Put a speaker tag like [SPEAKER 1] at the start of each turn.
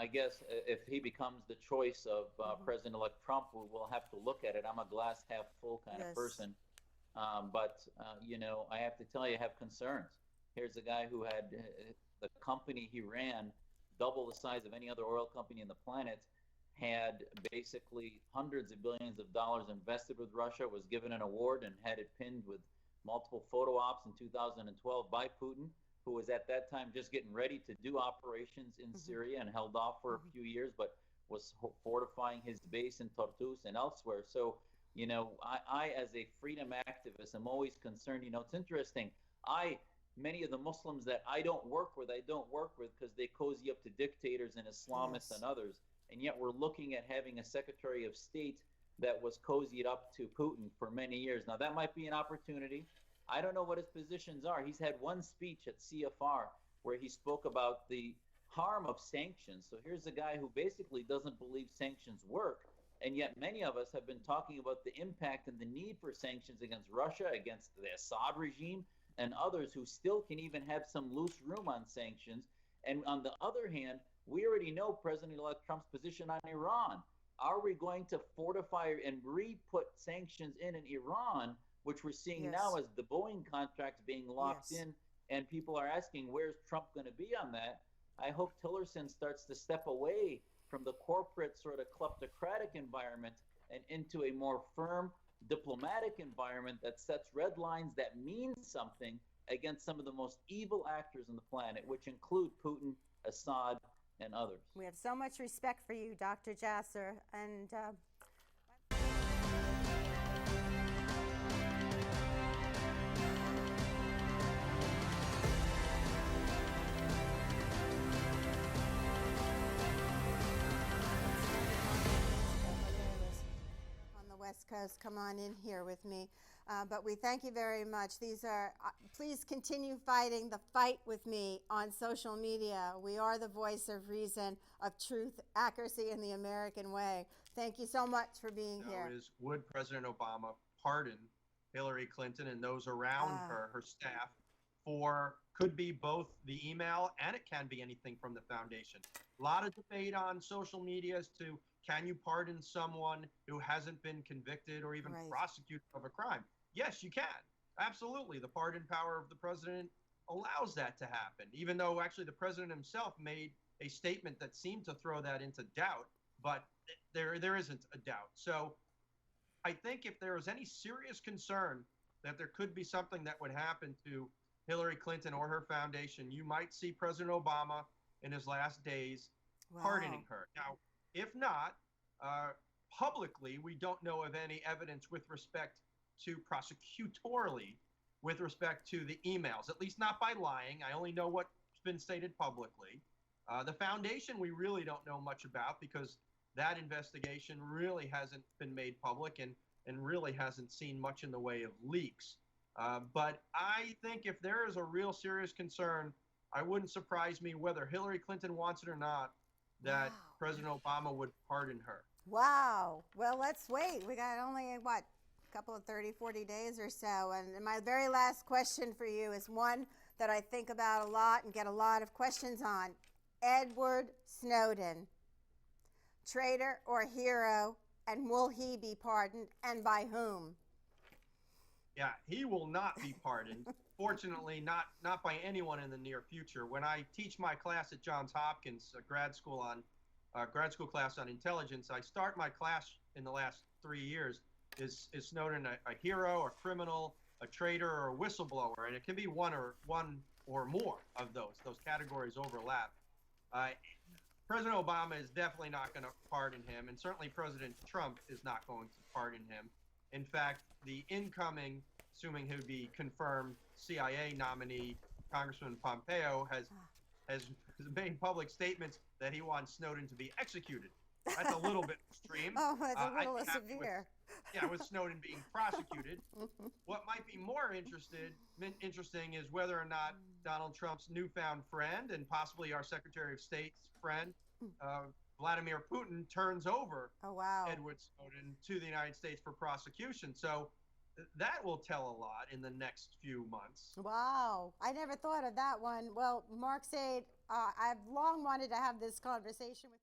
[SPEAKER 1] I guess if he becomes the choice of President-elect Trump, we'll have to look at it. I'm a glass half full kind of
[SPEAKER 2] Yes.
[SPEAKER 1] person. But I have to tell you, I have concerns. Here's a guy who had the company he ran double the size of any other oil company in the planet, had basically hundreds of billions of dollars invested with Russia, was given an award and had it pinned with multiple photo ops in 2012 by Putin, who was at that time just getting ready to do operations in Syria and held off for a few years, but was fortifying his base in Tartus and elsewhere. So, I as a freedom activist, am always concerned. It's interesting. Many of the Muslims that I don't work with because they cozy up to dictators and Islamists and
[SPEAKER 2] Yes.
[SPEAKER 1] others. And yet we're looking at having a Secretary of State that was cozied up to Putin for many years. Now, that might be an opportunity. I don't know what his positions are. He's had one speech at CFR where he spoke about the harm of sanctions. So here's a guy who basically doesn't believe sanctions work. And yet many of us have been talking about the impact and the need for sanctions against Russia, against the Assad regime, and others who still can even have some loose room on sanctions. And on the other hand, we already know President-elect Trump's position on Iran. Are we going to fortify and re-put sanctions in Iran, which we're seeing now
[SPEAKER 2] Yes.
[SPEAKER 1] as the Boeing contracts being locked
[SPEAKER 2] Yes.
[SPEAKER 1] in, and people are asking, where's Trump going to be on that? I hope Tillerson starts to step away from the corporate sort of kleptocratic environment and into a more firm diplomatic environment that sets red lines that mean something against some of the most evil actors on the planet, which include Putin, Assad, and others.
[SPEAKER 2] We have so much respect for you, Dr. Jasser. And on the West Coast, come on in here with me. But we thank you very much. Please continue fighting the fight with me on social media. We are the voice of reason, of truth, accuracy, and the American way. Thank you so much for being here.
[SPEAKER 3] Would President Obama pardon Hillary Clinton and those around her staff, could be both the email and it can be anything from the foundation. A lot of debate on social media as to, can you pardon someone who hasn't been convicted or even prosecuted of a crime? Yes, you can. Absolutely. The pardon power of the president allows that to happen, even though actually the president himself made a statement that seemed to throw that into doubt, but there isn't a doubt. So I think if there was any serious concern that there could be something that would happen to Hillary Clinton or her foundation, you might see President Obama in his last days pardoning her. Now, if not, publicly, we don't know of any evidence with respect to prosecutorily, with respect to the emails, at least not by lying. I only know what's been stated publicly. The foundation, we really don't know much about because that investigation really hasn't been made public and really hasn't seen much in the way of leaks. But I think if there is a real serious concern, I wouldn't surprise me whether Hillary Clinton wants it or not, that President Obama would pardon her.
[SPEAKER 2] Wow. Well, let's wait. We got only, a couple of 30, 40 days or so. And my very last question for you is one that I think about a lot and get a lot of questions on. Edward Snowden, traitor or hero, and will he be pardoned, and by whom?
[SPEAKER 3] Yeah, he will not be pardoned. Fortunately, not by anyone in the near future. When I teach my class at Johns Hopkins, a grad school class on intelligence, I start my class in the last 3 years. Is Snowden a hero, a criminal, a traitor, or a whistleblower? And it can be one or more of those. Those categories overlap. President Obama is definitely not going to pardon him, and certainly President Trump is not going to pardon him. In fact, the incoming, assuming he would be confirmed, CIA nominee, Congressman Pompeo, has made public statements that he wants Snowden to be executed. That's a little bit extreme.
[SPEAKER 2] Oh, that's a little severe.
[SPEAKER 3] With Snowden being prosecuted. What might be more interesting is whether or not Donald Trump's newfound friend and possibly our Secretary of State's friend, Vladimir Putin, turns over Edward Snowden to the United States for prosecution. So that will tell a lot in the next few months.
[SPEAKER 2] Wow, I never thought of that one. Well, Mark Said, I've long wanted to have this conversation with you.